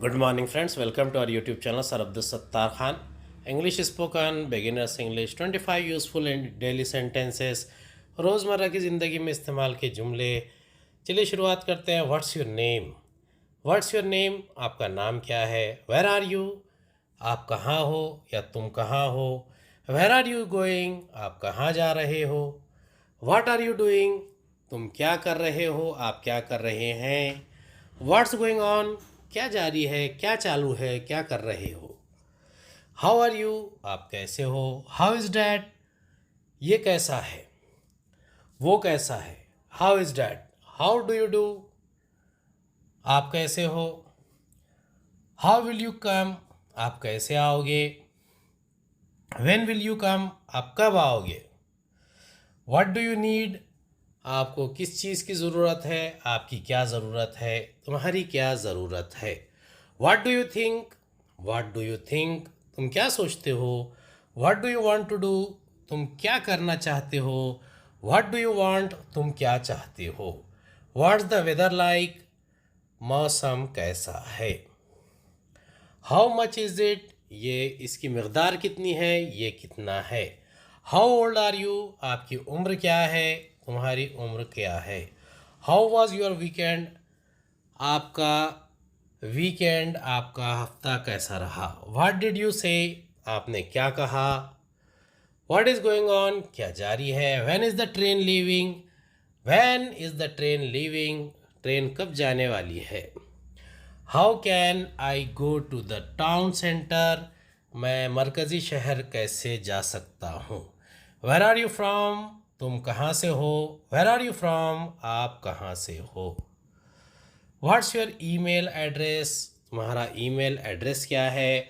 Good morning, friends. Welcome to our YouTube channel, Sir Abdul Sattar Khan. English spoken, beginners English, 25 useful and daily sentences, रोज़मर्रा की ज़िंदगी में इस्तेमाल के जुमले। चलिए शुरुआत करते हैं। What's your name? What's your name? आपका नाम क्या है? Where are you? आप कहाँ हो या तुम कहाँ हो? Where are you going? आप कहाँ जा रहे हो? What are you doing? तुम क्या कर रहे हो? आप क्या कर रहे हैं? What's going on? क्या जारी है, क्या चालू है, क्या कर रहे हो? How are you? आप कैसे हो? How is dad? ये कैसा है, वो कैसा है? How is dad? How do you do? आप कैसे हो? How will you come? आप कैसे आओगे? When will you come? आप कब आओगे? What do you need? आपको किस चीज़ की ज़रूरत है? आपकी क्या ज़रूरत है? तुम्हारी क्या ज़रूरत है? What do you think? What do you think? तुम क्या सोचते हो? What do you want to do? तुम क्या करना चाहते हो? What do you want? तुम क्या चाहते हो? What's the weather like? मौसम कैसा है? How much is it? ये इसकी मकदार कितनी है, ये कितना है? How old are you? आपकी उम्र क्या है? तुम्हारी उम्र क्या है? How was your weekend? आपका वीकेंड, आपका हफ्ता कैसा रहा? व्हाट डिड यू से? आपने क्या कहा? What is going on? क्या जारी है? When is the train leaving? When is the train leaving? Train कब जाने वाली है? How can I go to the town centre? मैं मरकज़ी शहर कैसे जा सकता हूँ? Where are you from? तुम कहाँ से हो? Where are you from? आप कहाँ से हो? What's your email address? तुम्हारा ईमेल एड्रेस क्या है?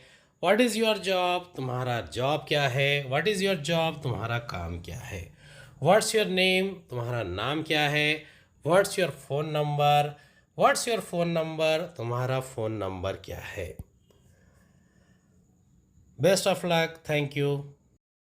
What is your job? तुम्हारा जॉब क्या है? What is your job? तुम्हारा काम क्या है? What's your name? तुम्हारा नाम क्या है? What's your phone number? What's your phone number? तुम्हारा फ़ोन नंबर क्या है? Best of luck. Thank you.